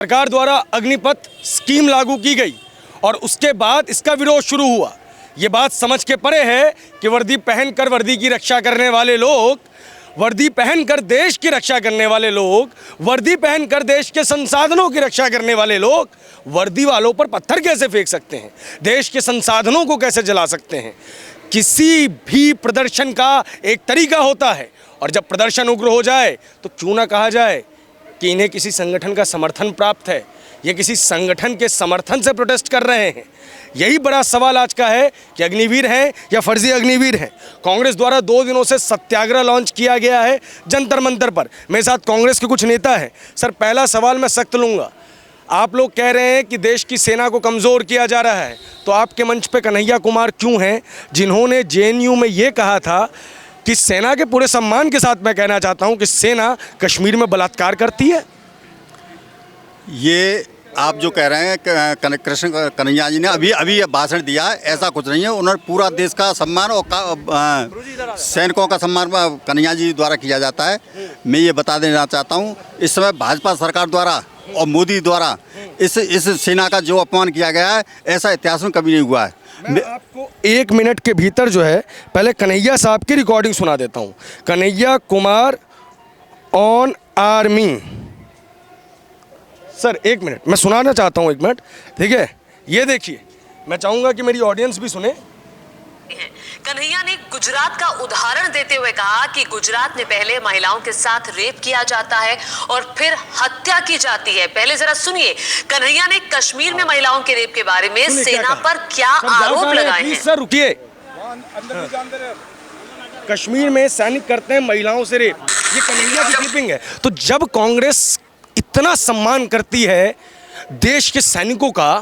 सरकार द्वारा अग्निपथ स्कीम लागू की गई और उसके बाद इसका विरोध शुरू हुआ। ये बात समझ के परे है कि वर्दी पहनकर वर्दी की रक्षा करने वाले लोग, वर्दी पहनकर देश की रक्षा करने वाले लोग, वर्दी पहनकर देश के संसाधनों की रक्षा करने वाले लोग वर्दी वालों पर पत्थर कैसे फेंक सकते हैं, देश के संसाधनों को कैसे जला सकते हैं। किसी भी प्रदर्शन का एक तरीका होता है और जब प्रदर्शन उग्र हो जाए तो क्यों ना कहा जाए कि इन्हें किसी संगठन का समर्थन प्राप्त है, ये किसी संगठन के समर्थन से प्रोटेस्ट कर रहे हैं। यही बड़ा सवाल आज का है कि अग्निवीर हैं या फर्जी अग्निवीर हैं। कांग्रेस द्वारा 2 दिनों से सत्याग्रह लॉन्च किया गया है जंतर मंतर पर। मेरे साथ कांग्रेस के कुछ नेता हैं। सर, पहला सवाल मैं सख्त लूँगा। आप लोग कह रहे हैं कि देश की सेना को कमज़ोर किया जा रहा है, तो आपके मंच पे कन्हैया कुमार क्यों हैं, जिन्होंने जेएनयू में ये कहा था कि सेना के पूरे सम्मान के साथ मैं कहना चाहता हूं कि सेना कश्मीर में बलात्कार करती है। ये आप जो कह रहे हैं कृष्ण कन्हैया जी ने अभी भाषण दिया है, ऐसा कुछ नहीं है। उन्होंने पूरा देश का सम्मान और सैनिकों का सम्मान कन्हैया जी द्वारा किया जाता है। मैं ये बता देना चाहता हूँ, इस समय भाजपा सरकार द्वारा और मोदी द्वारा इस सेना का जो अपमान किया गया है, ऐसा इतिहास में कभी नहीं हुआ है। मैं आपको 1 मिनट के भीतर जो है पहले कन्हैया साहब की रिकॉर्डिंग सुना देता हूँ। Kanhaiya Kumar on army. Sir 1 minute मैं सुनाना चाहता हूँ, 1 मिनट, ठीक है। ये देखिए, मैं चाहूँगा कि मेरी ऑडियंस भी सुने। कन्हैया ने गुजरात का उदाहरण देते हुए कहा कि गुजरात में पहले महिलाओं के साथ रेप किया जाता है और फिर हत्या की जाती है। पहले जरा सुनिए कन्हैया ने कश्मीर में महिलाओं के रेप के बारे में सेना पर क्या आरोप लगाए हैं। सर रुकिए, कश्मीर में सैनिक करते हैं महिलाओं से रेप, ये कन्हैया की क्लिपिंग है। तो जब कांग्रेस इतना सम्मान करती है देश के सैनिकों का,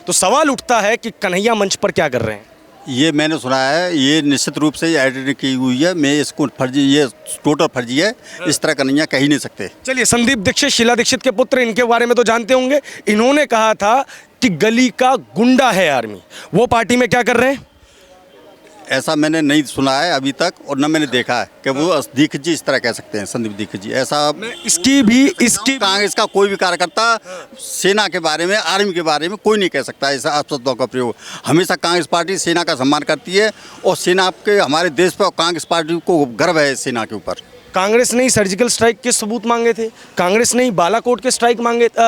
तो सवाल उठता है कि कन्हैया मंच पर क्या कर रहे हैं। ये मैंने सुना है, ये निश्चित रूप से एडिट की हुई है। मैं इसको फर्जी, ये टोटल फर्जी है। इस तरह कन्हैया कह ही नहीं सकते। चलिए, संदीप दीक्षित, शीला दीक्षित के पुत्र, इनके बारे में तो जानते होंगे। इन्होंने कहा था कि गली का गुंडा है आर्मी। वो पार्टी में क्या कर रहे हैं? ऐसा मैंने नहीं सुना है अभी तक, और न मैंने देखा है कि वो दीक्षित जी इस तरह कह सकते हैं, संदीप दीक्षित जी। ऐसा इसकी कांग्रेस का कोई भी कार्यकर्ता सेना के बारे में, आर्मी के बारे में कोई नहीं कह सकता ऐसा अपशब्दों का प्रयोग। हमेशा कांग्रेस पार्टी सेना का सम्मान करती है और सेना के हमारे देश पर कांग्रेस पार्टी को गर्व है सेना के ऊपर। कांग्रेस ने ही सर्जिकल स्ट्राइक के सबूत मांगे थे, कांग्रेस ने ही बालाकोट के स्ट्राइक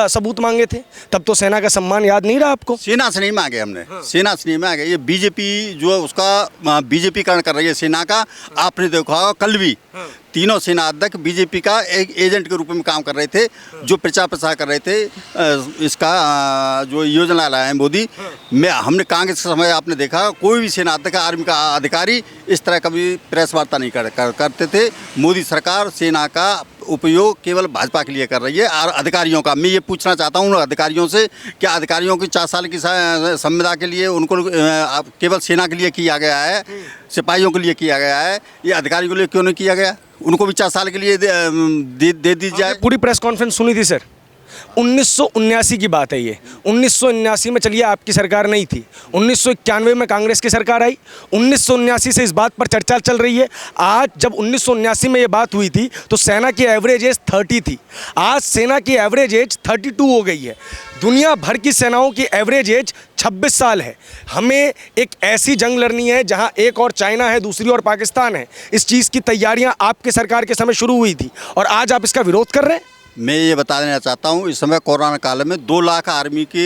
सबूत मांगे थे, तब तो सेना का सम्मान याद नहीं रहा आपको? सेना से नहीं मांगे हमने। सेना से नहीं मांगे। ये बीजेपी जो है उसका बीजेपीकरण कर रही है सेना का। आपने देखा होगा कल भी तीनों सेना अध्यक्ष बीजेपी का एक एजेंट के रूप में काम कर रहे थे, जो प्रचार प्रसार कर रहे थे इसका जो योजना लाया है मोदी। हमने कांग्रेस के समय आपने देखा कोई भी सेना अध्यक्ष, आर्मी का अधिकारी इस तरह कभी प्रेस वार्ता नहीं करते थे। मोदी सरकार सेना का उपयोग केवल भाजपा के लिए कर रही है। और अधिकारियों का मैं ये पूछना चाहता हूँ अधिकारियों से, क्या अधिकारियों की 4 साल की संविदा के लिए उनको केवल सेना के लिए किया गया है, सिपाहियों के लिए किया गया है, ये अधिकारियों के लिए क्यों नहीं किया गया? उनको भी 4 साल के लिए दे दी जाए। पूरी प्रेस कॉन्फ्रेंस सुनी थी सर। 1979 की बात है ये। 1979 में चलिए आपकी सरकार नहीं थी, 1991 में कांग्रेस की सरकार आई। 1979 से इस बात पर चर्चा चल रही है। आज जब 1979 में ये बात हुई थी तो सेना की एवरेज एज 30 थी, आज सेना की एवरेज एज 32 हो गई है। दुनिया भर की सेनाओं की एवरेज एज 26 साल है। हमें एक ऐसी जंग लड़नी है जहां एक और चाइना है, दूसरी और पाकिस्तान है। इस चीज़ की तैयारियां आपके सरकार के समय शुरू हुई थी और आज आप इसका विरोध कर रहे हैं। मैं ये बता देना चाहता हूँ, इस समय कोरोना काल में 2 लाख आर्मी की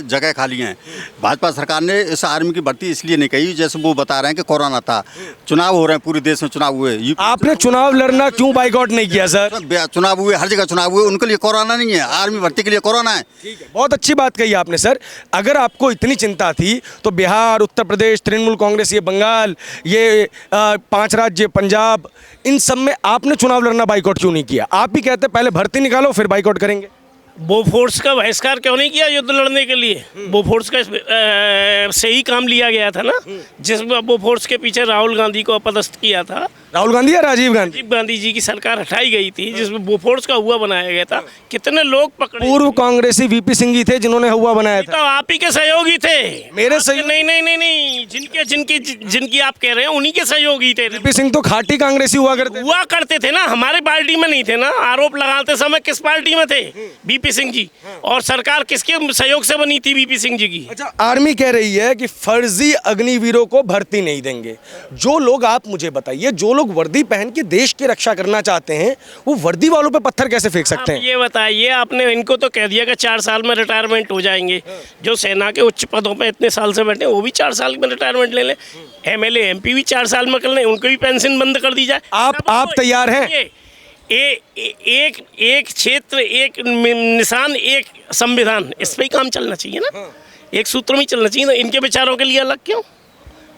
जगह खाली हैं। भाजपा सरकार ने इस आर्मी की भर्ती इसलिए नहीं कही, जैसे वो बता रहे हैं कि कोरोना था। चुनाव हो रहे हैं, पूरे देश में चुनाव हुए। आपने चुनाव लड़ना क्यों बाइकआउट नहीं किया सर? चुनाव हुए, हर जगह चुनाव हुए, उनके लिए कोरोना नहीं है, आर्मी भर्ती के लिए कोरोना है। ठीक है, बहुत अच्छी बात कही आपने सर। अगर आपको इतनी चिंता थी तो बिहार, उत्तर प्रदेश, तृणमूल कांग्रेस, ये बंगाल, ये 5 राज्य, पंजाब, इन सब में आपने चुनाव लड़ना बाइकआउट क्यों नहीं किया? आप भी कहते पहले भर्ती निकालो फिर बाइकआउट करेंगे। बोफोर्स का बहिष्कार क्यों नहीं किया युद्ध लड़ने के लिए? बोफोर्स का से ही काम लिया गया था ना, जिसमें बोफोर्स के पीछे राहुल गांधी को अपदस्थ किया था। राहुल गांधी या राजीव गांधी? राजीव गांधी जी की सरकार हटाई गई थी जिसमें बोफोर्स का हुआ बनाया गया था, कितने लोग पकड़े? पूर्व कांग्रेसी वीपी सिंह जी थे जिन्होंने हुआ बनाया तो था। आप ही के सहयोगी थे। मेरे आपके- सहयोग- नहीं नहीं नहीं नहीं, जिनकी आप कह रहे हैं उन्हीं के सहयोगी थे। वीपी सिंह तो खाटी कांग्रेसी हुआ करते थे ना, हमारे पार्टी में नहीं थे ना। आरोप लगाते समय किस पार्टी में थे? बीपी सिंह जी। और सरकार किसके सहयोग से बनी थी बीपी सिंह जी की? अच्छा, आर्मी कह रही है कि फर्जी अग्निवीरों को भर्ती नहीं देंगे। जो लोग, आप मुझे बताइए, जो लोग वर्दी पहन के देश की रक्षा करना चाहते हैं वो वर्दी वालों पे पत्थर कैसे फेंक सकते आप हैं? ये बताइए, आपने इनको तो कह दिया कि 4 साल में रिटायरमेंट हो जाएंगे। जो सेना के उच्च पदों पे इतने साल से बैठे वो भी 4 साल में रिटायरमेंट ले लें। एमएलए एमपी भी 4 साल में कर लें, उनको भी पेंशन बंद कर दी जाए। आप तैयार हैं? एक क्षेत्र, एक निशान, एक संविधान, इस पे ही काम चलना चाहिए ना। एक सूत्र में ही चलना चाहिए ना। इनके विचारों के लिए अलग क्यों?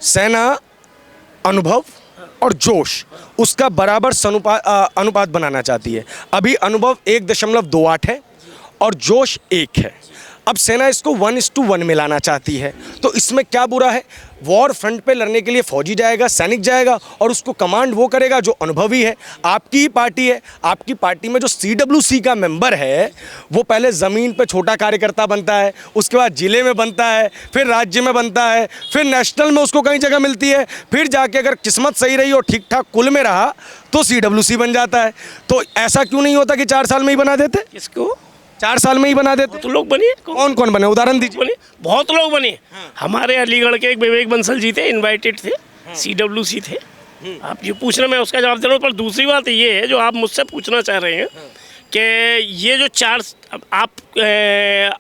सेना अनुभव और जोश उसका बराबर अनुपात बनाना चाहती है। अभी अनुभव 1.28 है और जोश 1 है। अब सेना इसको 1:1 मिलाना चाहती है। तो इसमें क्या बुरा है? वॉर फ्रंट पे लड़ने के लिए फौजी जाएगा, सैनिक जाएगा और उसको कमांड वो करेगा जो अनुभवी है। आपकी ही पार्टी है, आपकी पार्टी में जो CWC का मेंबर है वो पहले ज़मीन पे छोटा कार्यकर्ता बनता है, उसके बाद ज़िले में बनता है, फिर राज्य में बनता है, फिर नेशनल में उसको कई जगह मिलती है, फिर जाके अगर किस्मत सही रही और ठीक ठाक कुल में रहा तो CWC बन जाता है। तो ऐसा क्यों नहीं होता कि 4 साल में ही बना देते? किसको 4 साल में ही बना देते? तो लोग बने। कौन कौन बने, उदाहरण दीजिए। बने, बहुत लोग बने। हमारे अलीगढ़ के एक विवेक बंसल जी थे, इनवाइटेड थे, CWC थे। आप ये पूछ रहे, मैं उसका जवाब दे रहा हूँ। पर दूसरी बात ये है जो आप मुझसे पूछना चाह रहे हैं कि ये जो 4 आप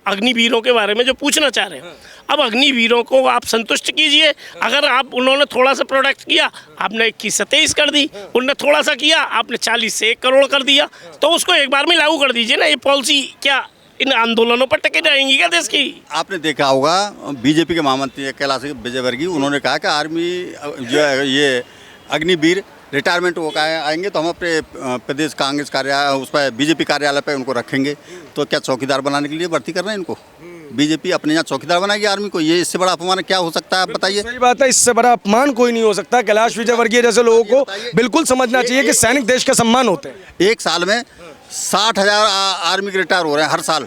अग्निवीरों के बारे में जो पूछना चाह रहे हैं, अब अग्निवीरों को आप संतुष्ट कीजिए। अगर आप उन्होंने थोड़ा सा प्रोडक्ट किया, आपने 21 से 23 कर दी, उनने थोड़ा सा किया, आपने 40 से 1 करोड़ कर दिया, तो उसको एक बार में लागू कर दीजिए ना। ये पॉलिसी क्या इन आंदोलनों पर टके जाएंगी क्या देश की? आपने देखा होगा बीजेपी के महामंत्री कैलाश विजयवर्गीय, उन्होंने कहा कि आर्मी जो है ये अग्निवीर रिटायरमेंट हो आएंगे तो हम अपने प्रदेश कांग्रेस कार्यालय उस पर बीजेपी कार्यालय पर उनको रखेंगे। तो क्या चौकीदार बनाने के लिए भर्ती कर रहे हैं इनको? बीजेपी अपने यहाँ चौकीदार बनाएगी आर्मी को? ये इससे बड़ा अपमान क्या हो सकता है, आप बताइए। सही बात है, इससे बड़ा अपमान कोई नहीं हो सकता। कैलाश विजयवर्गीय जैसे लोगों को बिल्कुल समझना चाहिए कि सैनिक देश का सम्मान होते हैं। एक साल में 60,000 आर्मी के रिटायर हो रहे हैं हर साल।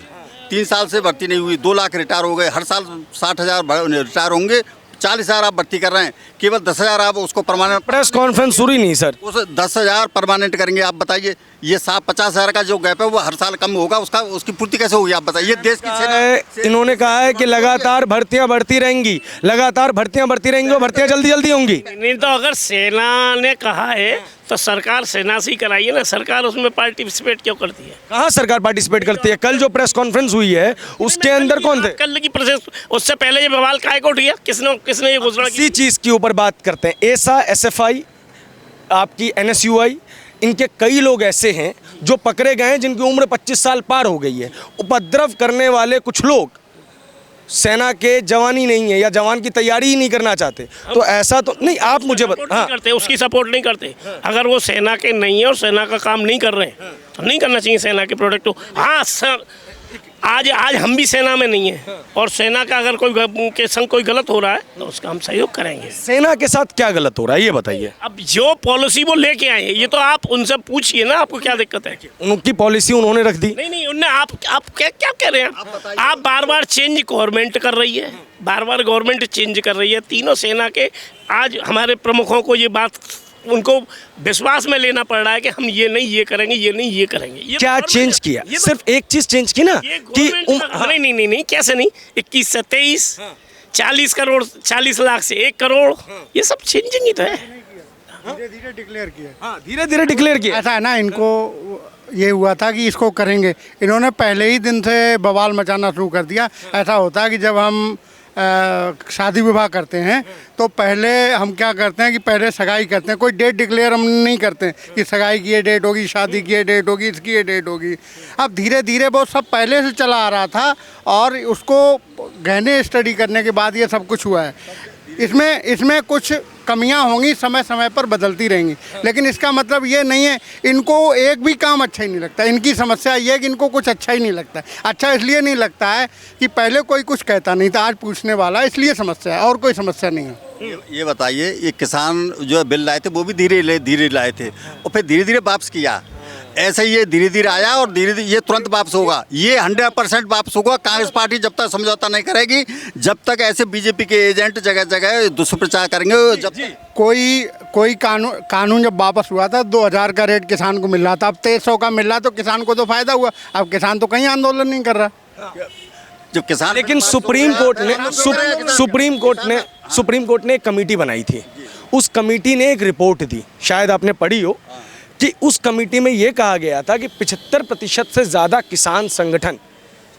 3 साल से भर्ती नहीं हुई, 2 लाख रिटायर हो गए। हर साल 60,000 रिटायर होंगे। 40,000 आप भर्ती कर रहे हैं, केवल 10,000 आप उसको परमानेंट। प्रेस कॉन्फ्रेंस शुरू ही नहीं सर। उस 10,000 परमानेंट करेंगे, आप बताइए। ये 50,000 का जो गैप है वो हर साल कम होगा, उसकी पूर्ति कैसे होगी, आप बताइए। देश की सेना इन्होंने कहा है कि लगातार भर्तियां बढ़ती रहेंगी, लगातार भर्तियां बढ़ती रहेंगी और भर्तियां जल्दी जल्दी होंगी। नहीं तो अगर सेना ने कहा है तो सरकार सेना से ही कराइए ना। सरकार उसमें पार्टिसिपेट क्यों करती है? कहाँ सरकार पार्टिसिपेट करती है? कल जो प्रेस कॉन्फ्रेंस हुई है उसके अंदर कौन थे? कल की प्रेस, उससे पहले ये बवाल काहे को उठ गया? किसने ये घोषणा की? इसी चीज के ऊपर बात करते हैं। ऐसा SFI, आपकी NSUI, इनके कई लोग ऐसे हैं जो पकड़े गए हैं जिनकी उम्र 25 साल पार हो गई है। उपद्रव करने वाले कुछ लोग सेना के जवान ही नहीं है या जवान की तैयारी ही नहीं करना चाहते। तो ऐसा तो नहीं, आप मुझे नहीं करते, उसकी सपोर्ट नहीं करते। अगर वो सेना के नहीं है और सेना का काम नहीं कर रहे हैं तो नहीं करना चाहिए सेना के प्रोडक्ट को। हाँ सर, आज हम भी सेना में नहीं है और सेना का अगर कोई के संग कोई गलत हो रहा है तो उसका हम सहयोग करेंगे। सेना के साथ क्या गलत हो रहा है ये बताइए। अब जो पॉलिसी वो लेके आए हैं, ये तो आप उनसे पूछिए ना, आपको क्या दिक्कत है? उनकी पॉलिसी उन्होंने रख दी। नहीं उनने, आप क्या कह रहे हैं? आप बार बार चेंज गवर्नमेंट कर रही है, बार बार गवर्नमेंट चेंज कर रही है। तीनों सेना के आज हमारे प्रमुखों को ये बात, उनको विश्वास में लेना पड़ रहा है कि हम ये नहीं ये करेंगे, ये नहीं ये करेंगे। ये क्या चेंज किया? सिर्फ एक चीज चेंज की ना कि नहीं कैसे नहीं, 21 से 23, 40 करोड़, 40 लाख से 1 करोड़, ये सब चेंजिंग ही तो है। धीरे धीरे डिक्लेयर किया। धीरे धीरे डिक्लेयर किया। ऐसा है ना, इनको ये हुआ था कि इसको करेंगे, इन्होंने पहले ही दिन से बवाल मचाना शुरू कर दिया। ऐसा होता है कि जब हम शादी विवाह करते हैं तो पहले हम क्या करते हैं कि पहले सगाई करते हैं। कोई डेट डिक्लेयर हम नहीं करते हैं कि सगाई की ये डेट होगी, शादी की ये डेट होगी, इसकी ये डेट होगी। अब धीरे धीरे वो सब पहले से चला आ रहा था और उसको गहने स्टडी करने के बाद ये सब कुछ हुआ है। इसमें कुछ कमियां होंगी, समय समय पर बदलती रहेंगी, लेकिन इसका मतलब ये नहीं है इनको एक भी काम अच्छा ही नहीं लगता। इनकी समस्या ये है कि इनको कुछ अच्छा ही नहीं लगता। अच्छा इसलिए नहीं लगता है कि पहले कोई कुछ कहता नहीं था, आज पूछने वाला, इसलिए समस्या है, और कोई समस्या नहीं है। ये बताइए, ये किसान जो बिल लाए थे वो भी धीरे लाए थे और फिर धीरे धीरे वापस किया। ऐसे ही ये धीरे धीरे आया और धीरे धीरे ये तुरंत वापस होगा। ये 100% वापस होगा। कांग्रेस पार्टी जब तक समझौता नहीं करेगी, जब तक ऐसे बीजेपी के एजेंट जगह जगह दुष्प्रचार करेंगे, जब कोई कानून जब वापस हुआ था 2000 का रेट किसान को मिल रहा था, अब 2300 का मिल रहा, तो किसान को तो फायदा हुआ। अब किसान तो कहीं आंदोलन नहीं कर रहा जब किसान। लेकिन सुप्रीम कोर्ट ने एक कमेटी बनाई थी। उस कमेटी ने एक रिपोर्ट दी, शायद आपने पढ़ी हो, कि उस कमेटी में ये कहा गया था कि 75% से ज़्यादा किसान संगठन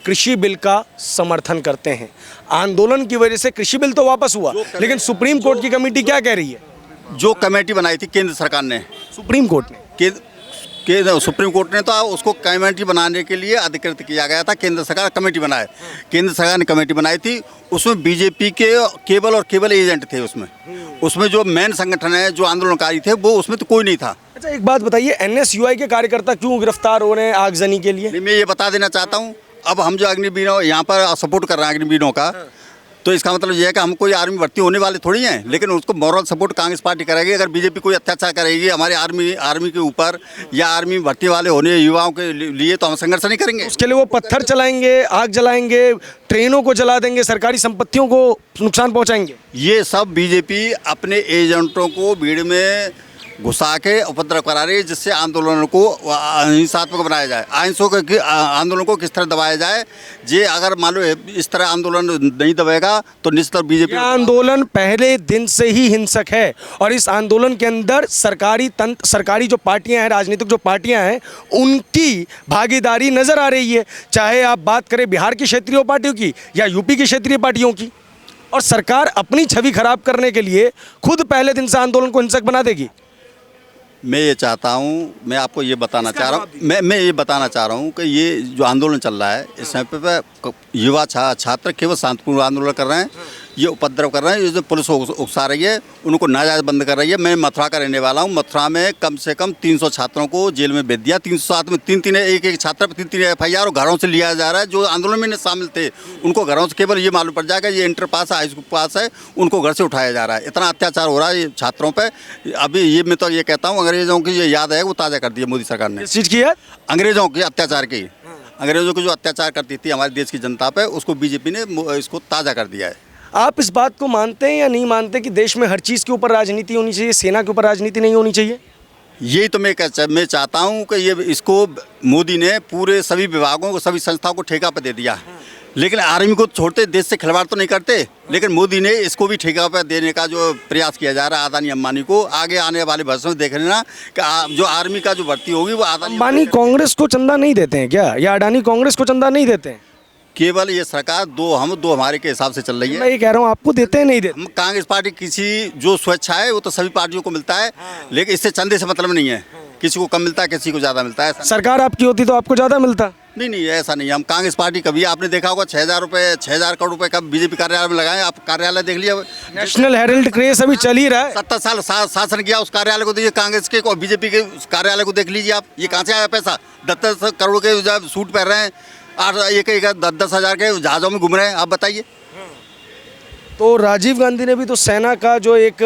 कृषि बिल का समर्थन करते हैं। आंदोलन की वजह से कृषि बिल तो वापस हुआ, लेकिन सुप्रीम कोर्ट की कमेटी क्या कह रही है? जो कमेटी बनाई थी केंद्र सरकार ने, सुप्रीम कोर्ट ने सुप्रीम कोर्ट ने तो उसको कमेटी बनाने के लिए अधिकृत किया गया था। केंद्र सरकार कमेटी बनाए, केंद्र सरकार ने कमेटी बनाई थी। उसमें बीजेपी के केवल एजेंट थे। उसमें जो मेन संगठन है, जो आंदोलनकारी थे, वो उसमें तो कोई नहीं था। अच्छा, एक बात बताइए, NSUI के कार्यकर्ता क्यों गिरफ्तार हो रहे हैं आगजनी के लिए? मैं ये बता देना चाहता हूँ, अब हम जो अग्निवीरों यहाँ पर सपोर्ट कर रहे हैं अग्निवीरों का, तो इसका मतलब ये है कि हम कोई आर्मी भर्ती होने वाले थोड़ी हैं, लेकिन उसको मॉरल सपोर्ट कांग्रेस पार्टी करेगी। अगर बीजेपी कोई अत्याचार करेगी हमारे आर्मी के ऊपर या आर्मी भर्ती वाले होने युवाओं के लिए, तो हम संघर्ष नहीं करेंगे। उसके लिए वो पत्थर चलाएंगे, आग जलाएंगे, ट्रेनों को जला देंगे, सरकारी संपत्तियों को नुकसान पहुंचाएंगे। ये सब बीजेपी अपने एजेंटों को भीड़ में घुसा के उपद्रव करा रही है, जिससे आंदोलन को हिंसात्मक बनाया जाए। आंदोलन को किस तरह दबाया जाए, ये अगर मान लो इस तरह आंदोलन नहीं दबाएगा तो निश्चित बीजेपी। आंदोलन पहले दिन से ही हिंसक है और इस आंदोलन के अंदर सरकारी जो पार्टियां हैं, राजनीतिक जो पार्टियां हैं, उनकी भागीदारी नजर आ रही है। चाहे आप बात करें बिहार की क्षेत्रीय पार्टियों की या यूपी की क्षेत्रीय पार्टियों की, और सरकार अपनी छवि खराब करने के लिए खुद पहले दिन से आंदोलन को हिंसक बना देगी। मैं ये चाहता हूँ, मैं आपको ये बताना चाह रहा हूँ, मैं ये बताना चाह रहा हूँ कि ये जो आंदोलन चल रहा है, इस समय पे युवा छात्र केवल शांतिपूर्ण आंदोलन कर रहे हैं, ये उपद्रव कर रहे हैं, ये जो पुलिस उकसा रही है, उनको नाजायज बंद कर रही है। मैं मथुरा का रहने वाला हूँ। मथुरा में कम से कम 300 छात्रों को जेल में भेज दिया। 307 में एक छात्र पर 3 FIR और घरों से लिया जा रहा है। जो आंदोलन में शामिल थे उनको घरों से केवल ये मालूम पड़ जाएगा ये इंटर पास है, हाई स्कूल पास है, उनको घर से उठाया जा रहा है। इतना अत्याचार हो रहा है छात्रों पर। अभी ये मैं तो ये कहता हूँ, अंग्रेजों की ये याद है वो ताज़ा कर दी है मोदी सरकार ने। इस चीज़ की है अंग्रेजों के अत्याचार की, अंग्रेजों को जो अत्याचार करती थी हमारे देश की जनता पे, उसको बीजेपी ने इसको ताज़ा कर दिया है। आप इस बात को मानते हैं या नहीं मानते कि देश में हर चीज़ के ऊपर राजनीति होनी चाहिए, सेना के ऊपर राजनीति नहीं होनी चाहिए? यही तो मैं चाहता हूँ कि ये इसको मोदी ने पूरे सभी विभागों को, सभी संस्थाओं को ठेका पर दे दिया। लेकिन आर्मी को छोड़ते, देश से खिलवाड़ तो नहीं करते, लेकिन मोदी ने इसको भी ठेका पर देने का जो प्रयास किया जा रहा है अदानी अंबानी को। आगे आने वाले भविष्य में देख लेना कि जो आर्मी का जो भर्ती होगी वो अंबानी कांग्रेस को चंदा नहीं देते हैं क्या, या अडानी कांग्रेस को चंदा नहीं देते हैं? केवल ये सरकार दो हमारे के हिसाब से चल रही है। मैं ये कह रहा हूँ, आपको देते हैं नहीं देते? कांग्रेस पार्टी किसी जो स्वेच्छा है वो तो सभी पार्टियों को मिलता है, लेकिन इससे चंदे से मतलब नहीं है। किसी को कम मिलता है, किसी को ज़्यादा मिलता है। सरकार आपकी होती तो आपको ज़्यादा मिलता? नहीं, ऐसा नहीं है। हम कांग्रेस पार्टी कभी, आपने देखा होगा 6,000 करोड़ रुपए कब बीजेपी कार्यालय में लगाए। आप कार्यालय देख लिया, नेशनल हेराल्ड क्रेज अभी चल ही रहा है। 70 साल शासन किया, उस कार्यालय को देखिए कांग्रेस के और बीजेपी के कार्यालय को देख लीजिए आप। ये कहाँ से आया पैसा? 10 करोड़ के जब सूट पहन रहे हैं, 10 हज़ार के जहाज़ों में घूम रहे हैं, आप बताइए। तो राजीव गांधी ने भी तो सेना का जो एक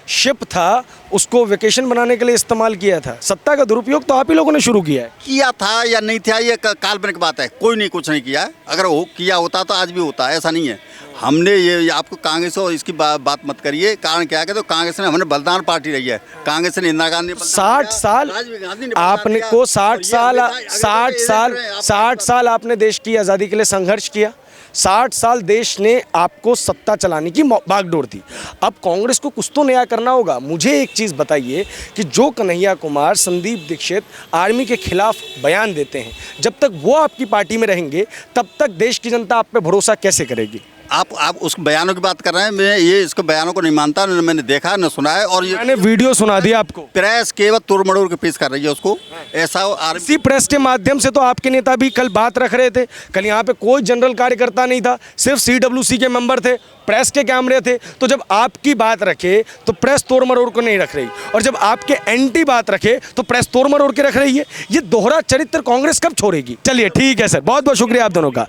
शिप था उसको वेकेशन बनाने के लिए इस्तेमाल किया था। सत्ता का दुरुपयोग तो आप ही लोगों ने शुरू किया था या नहीं था, ये काल्पनिक बात है। कोई नहीं, कुछ नहीं किया है। अगर किया होता तो आज भी होता, ऐसा नहीं है। हमने ये आपको कांग्रेस और इसकी बात मत करिए। कारण क्या है, तो कांग्रेस ने, हमने बलिदान पार्टी रही है। कांग्रेस ने इंदिरा गांधी 60 साल आपने को 60 साल आपने देश की आज़ादी के लिए संघर्ष किया। 60 साल देश ने आपको सत्ता चलाने की बागडोर दी। अब कांग्रेस को कुछ तो नया करना होगा। मुझे एक चीज़ बताइए कि जो कन्हैया कुमार, संदीप दीक्षित आर्मी के खिलाफ बयान देते हैं, जब तक वो आपकी पार्टी में रहेंगे तब तक देश की जनता आप पे भरोसा कैसे करेगी? आप उस बयानों की बात कर रहे हैं। मैं ये इसको बयानों को नहीं मानता, न मैंने देखा न सुना है। और ये मैंने वीडियो सुना दिया आपको। प्रेस केवल तोड़ मड़ोड़ के पेश कर रही है उसको। ऐसा इसी प्रेस के माध्यम से तो आपके नेता भी कल बात रख रहे थे। कल यहाँ पे कोई जनरल कार्यकर्ता नहीं था, सिर्फ CWC के मेंबर थे, प्रेस के कैमरे थे। तो जब आपकी बात रखे तो प्रेस तोड़ मरोड़ को नहीं रख रही, और जब आपके एंटी बात रखे तो प्रेस तोड़ मरोड़ के रख रही है। ये दोहरा चरित्र कांग्रेस कब छोड़ेगी? चलिए ठीक है सर, बहुत बहुत शुक्रिया आप दोनों का।